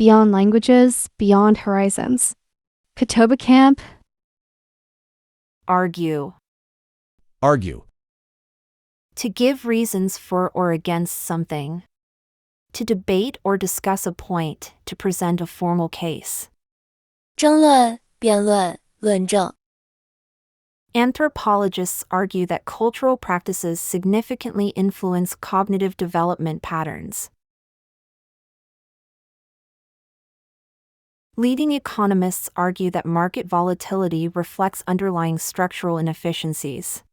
beyond languages, beyond horizons. Kotoba camp. Argue. Argue. To give reasons for or against something. To debate or discuss a point, to present a formal case. 争论、辩论、论证。Anthropologists argue that cultural practices significantly influence cognitive development patterns. Leading economists argue that market volatility reflects underlying structural inefficiencies.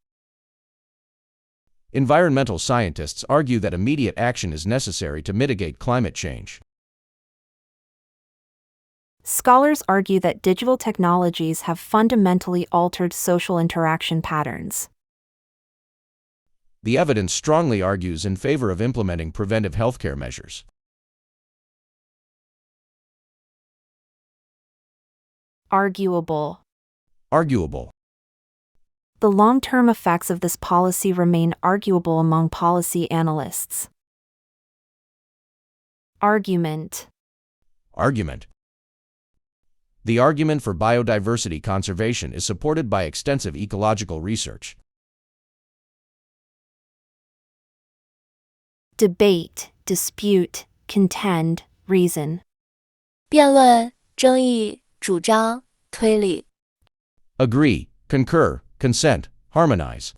Environmental scientists argue that immediate action is necessary to mitigate climate change. Scholars argue that digital technologies have fundamentally altered social interaction patterns. The evidence strongly argues in favor of implementing preventive healthcare measures. Arguable. Arguable. The long-term effects of this policy remain arguable among policy analysts. Argument. Argument. The argument for biodiversity conservation is supported by extensive ecological research. Debate, dispute, contend, reason. 辩论、争议、主张、推理。Agree, concur, consent, harmonize.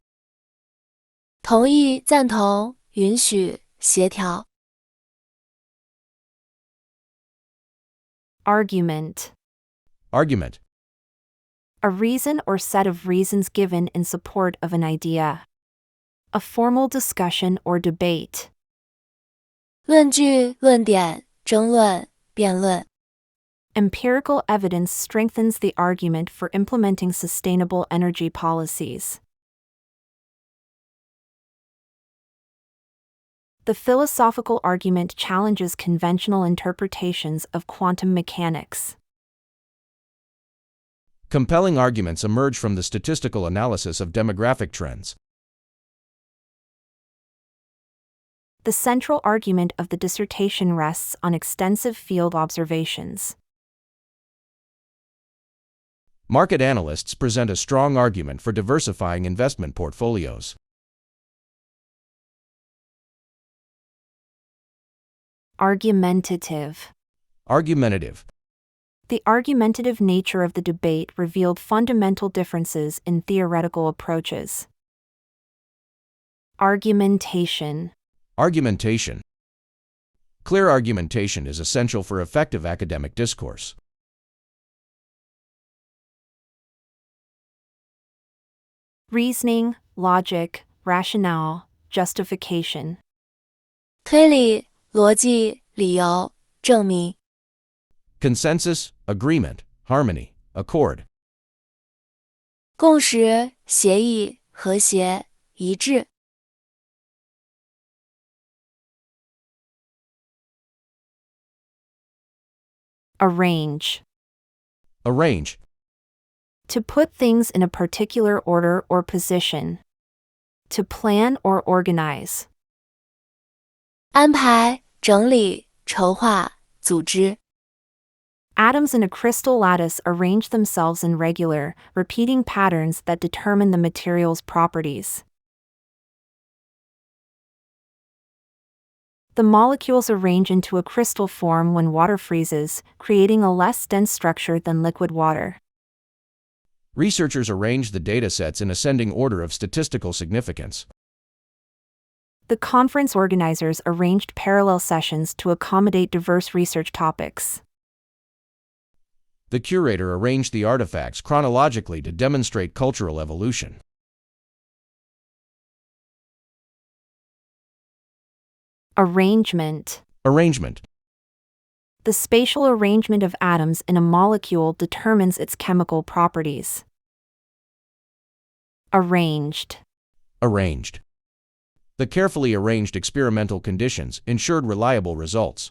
同意、赞同、允许、协调。Argument. Argument. A reason or set of reasons given in support of an idea. A formal discussion or debate. 论据、论点、争论、辩论。Empirical evidence strengthens the argument for implementing sustainable energy policies. The philosophical argument challenges conventional interpretations of quantum mechanics. Compelling arguments emerge from the statistical analysis of demographic trends. The central argument of the dissertation rests on extensive field observations. Market analysts present a strong argument for diversifying investment portfolios. Argumentative. Argumentative. The argumentative nature of the debate revealed fundamental differences in theoretical approaches. Argumentation. Argumentation. Clear argumentation is essential for effective academic discourse. Reasoning, logic, rationale, justification. 推理、逻辑、理由、证明。Consensus, agreement, harmony, accord. 共识、协议、和谐、一致。Arrange. Arrange. To put things in a particular order or position. To plan or organize. 安排、整理、筹划、组织。Atoms in a crystal lattice arrange themselves in regular, repeating patterns that determine the material's properties. The molecules arrange into a crystal form when water freezes, creating a less dense structure than liquid water. Researchers arrange the datasets in ascending order of statistical significance. The conference organizers arranged parallel sessions to accommodate diverse research topics. The curator arranged the artifacts chronologically to demonstrate cultural evolution. Arrangement. Arrangement. The spatial arrangement of atoms in a molecule determines its chemical properties. Arranged. Arranged. The carefully arranged experimental conditions ensured reliable results.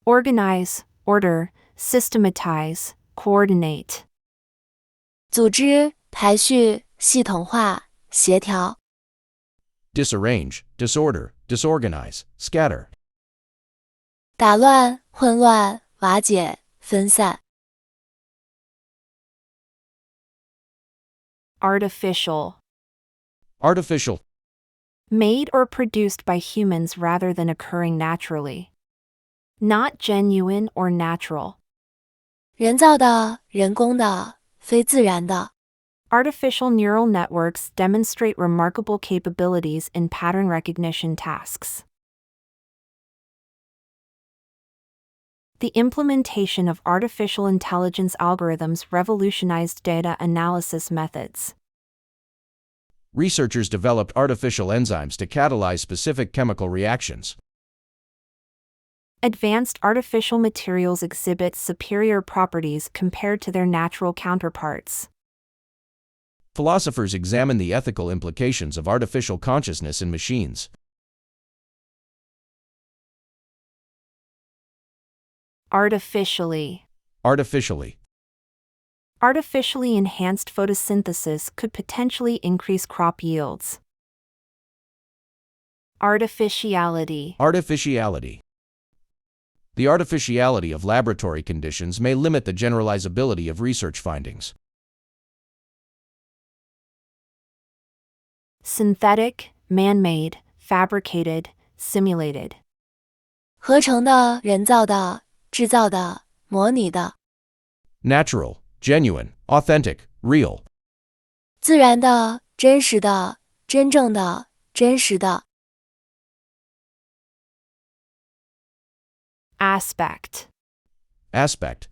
Organize, order, systematize, coordinate. 组织、排序、系统化、协调。Disarrange, disorder, disorganize, scatter. 打乱、混乱、瓦解、分散。Artificial. Artificial. Made or produced by humans rather than occurring naturally. Not genuine or natural. 人造的、人工的、非自然的。Artificial neural networks demonstrate remarkable capabilities in pattern recognition tasks. The implementation of artificial intelligence algorithms revolutionized data analysis methods. Researchers developed artificial enzymes to catalyze specific chemical reactions. Advanced artificial materials exhibit superior properties compared to their natural counterparts. Philosophers examine the ethical implications of artificial consciousness in machines. Artificially. Artificially. Artificially enhanced photosynthesis could potentially increase crop yields. Artificiality. Artificiality. The artificiality of laboratory conditions may limit the generalizability of research findings. Synthetic, man-made, fabricated, simulated. 合成的、人造的、制造的、模拟的。Natural, genuine, authentic, real. 自然的、真实的、真正的、真实的。Aspect. Aspect.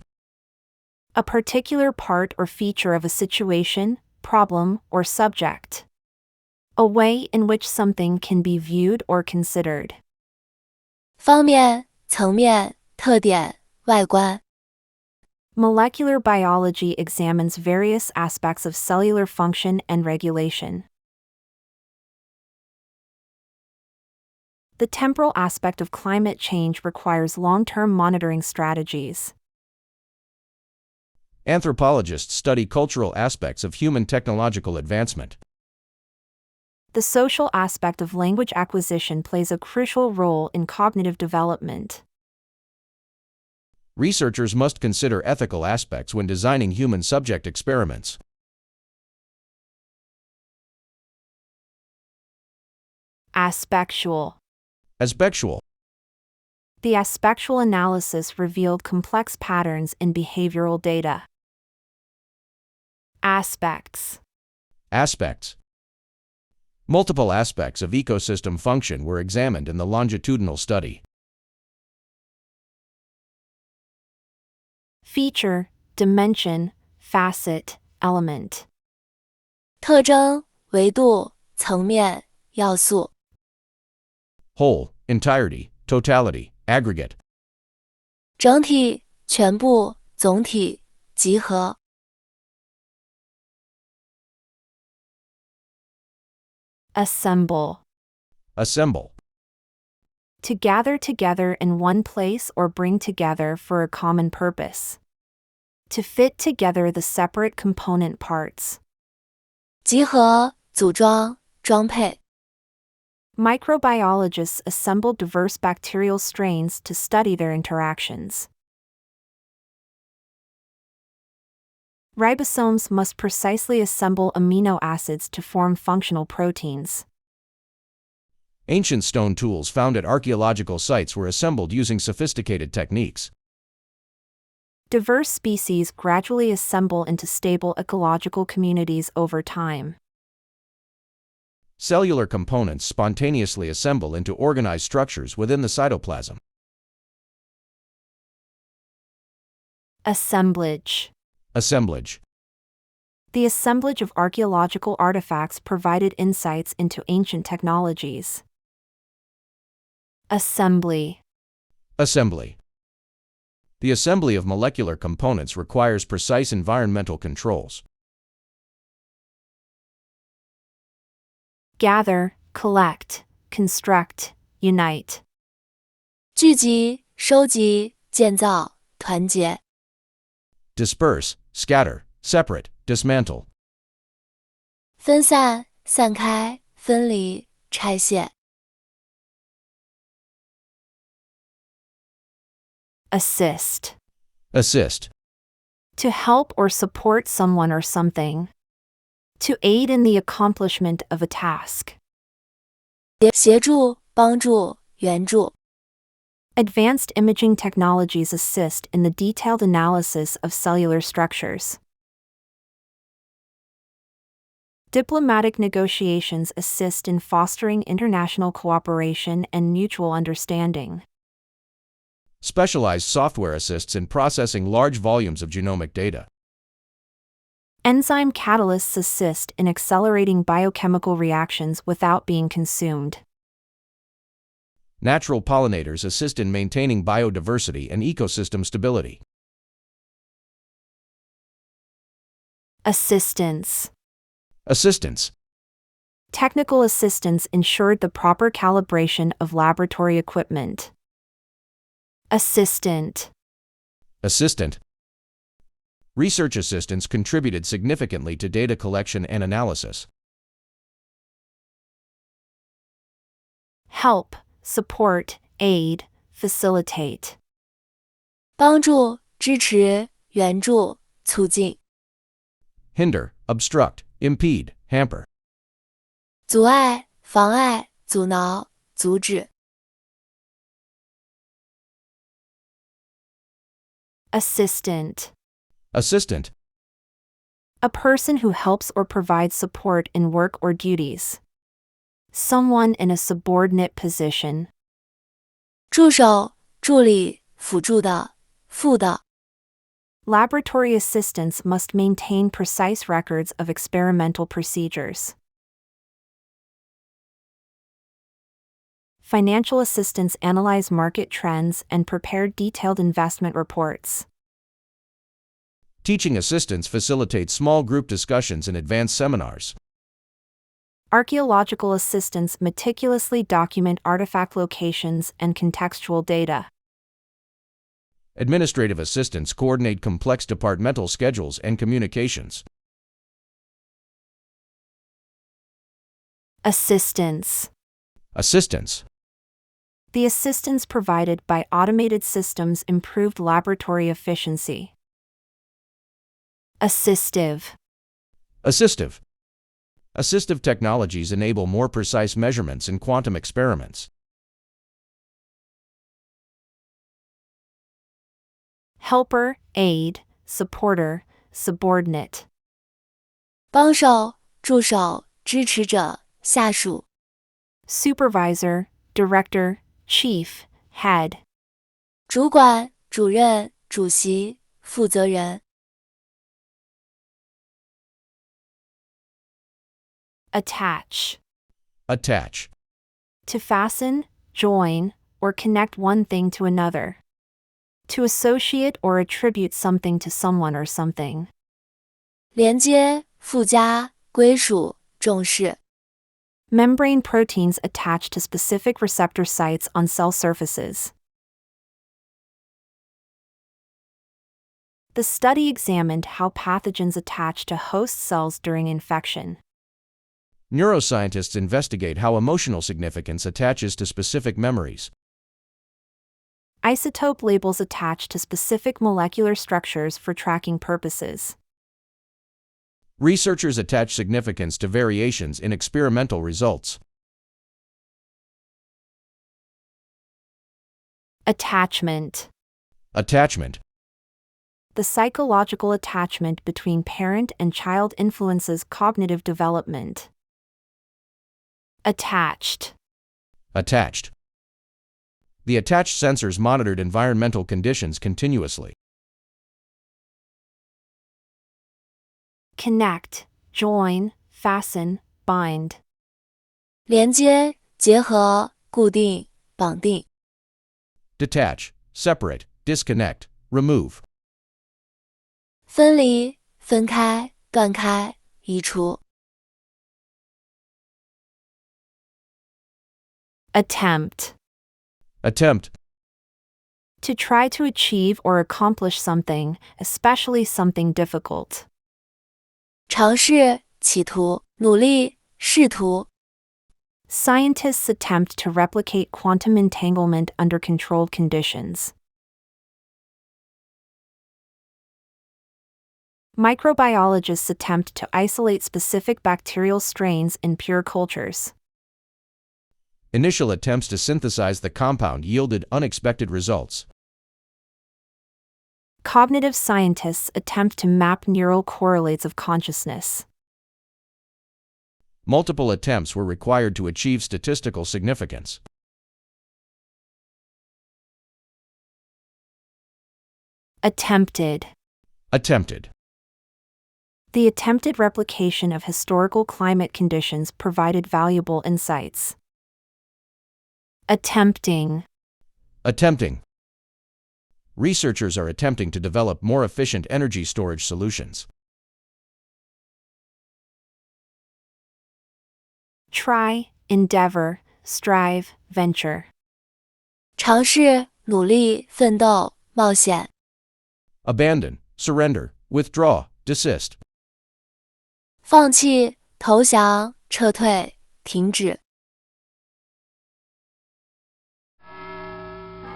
A particular part or feature of a situation, problem, or subject. A way in which something can be viewed or considered. 方面、层面、特点、外观。Molecular biology examines various aspects of cellular function and regulation. The temporal aspect of climate change requires long-term monitoring strategies. Anthropologists study cultural aspects of human technological advancement. The social aspect of language acquisition plays a crucial role in cognitive development. Researchers must consider ethical aspects when designing human subject experiments. Aspectual. Aspectual. The aspectual analysis revealed complex patterns in behavioral data. Aspects. Aspects. Multiple aspects of ecosystem function were examined in the longitudinal study. Feature, dimension, facet, element. 特征、维度、层面、要素。Whole, entirety, totality, aggregate. 整体、全部、总体、集合。Assemble. Assemble. To gather together in one place or bring together for a common purpose. To fit together the separate component parts. 集合、组装、装配。Microbiologists assemble diverse bacterial strains to study their interactions. Ribosomes must precisely assemble amino acids to form functional proteins. Ancient stone tools found at archaeological sites were assembled using sophisticated techniques. Diverse species gradually assemble into stable ecological communities over time. Cellular components spontaneously assemble into organized structures within the cytoplasm. Assemblage. Assemblage. The assemblage of archaeological artifacts provided insights into ancient technologies. Assembly. Assembly. The assembly of molecular components requires precise environmental controls. Gather, collect, construct, unite. 聚集、收集、建造、团结。Disperse, scatter, separate, dismantle. 分散、散开、分离、拆卸。assist. assist, To help or support someone or something. To aid in the accomplishment of a task. 协助、帮助、援助。 Advanced imaging technologies assist in the detailed analysis of cellular structures. Diplomatic negotiations assist in fostering international cooperation and mutual understanding. specialized software assists in processing large volumes of genomic data. Enzyme catalysts assist in accelerating biochemical reactions without being consumed. Natural pollinators assist in maintaining biodiversity and ecosystem stability. Assistance. Assistance, Technical assistance ensured the proper calibration of laboratory equipment. Assistant. assistant. Research assistants contributed significantly to data collection and analysis. Help, support, aid, facilitate. 帮助、支持、援助、促进。 Hinder, obstruct, impede, hamper. 阻碍、妨碍、阻挠、阻止。 Assistant. Assistant, A person who helps or provides support in work or duties. Someone in a subordinate position. 助手、助理、辅助的、副的。 Laboratory assistants must maintain precise records of experimental procedures. Financial assistants analyze market trends and prepare detailed investment reports. teaching assistants facilitate small group discussions and advanced seminars. Archaeological assistants meticulously document artifact locations and contextual data. Administrative assistants coordinate complex departmental schedules and communications. Assistance. Assistants, The assistance provided by automated systems improved laboratory efficiency. Assistive. assistive. Assistive technologies enable more precise measurements in quantum experiments. Helper, aid, supporter, subordinate. 帮手、助手、支持者、下属。 Supervisor, director, chief, head. 主管、主任、主席、负责人。 Attach. Attach, To fasten, join, or connect one thing to another. To associate or attribute something to someone or something. 连接、附加、归属、重视。 Membrane proteins attach to specific receptor sites on cell surfaces. The study examined how pathogens attach to host cells during infection. neuroscientists investigate how emotional significance attaches to specific memories. Isotope labels attach to specific molecular structures for tracking purposes. Researchers attach significance to variations in experimental results. Attachment. Attachment, The psychological attachment between parent and child influences cognitive development. Attached. attached. The attached sensors monitored environmental conditions continuously. Connect, join, fasten, bind. 连接、结合、固定、绑定。 Detach, separate, disconnect, remove. 分离、分开、断开、移除。 Attempt. Attempt, To try to achieve or accomplish something, especially something difficult. 尝试、企图、努力、试图。 Scientists attempt to replicate quantum entanglement under controlled conditions. Microbiologists attempt to isolate specific bacterial strains in pure cultures. Initial attempts to synthesize the compound yielded unexpected results. Cognitive scientists attempt to map neural correlates of consciousness. Multiple attempts were required to achieve statistical significance. Attempted. Attempted. The attempted replication of historical climate conditions provided valuable insights. Attempting. Attempting. Researchers are attempting to develop more efficient energy storage solutions. Try, endeavor, strive, venture. 尝试、努力、奋斗、冒险。 Abandon, surrender, withdraw, desist. 放弃、投降、撤退、停止。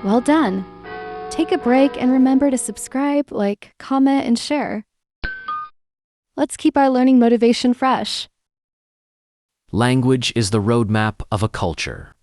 Well done. Take a break and remember to subscribe, like, comment, and share. Let's keep our learning motivation fresh. Language is the roadmap of a culture.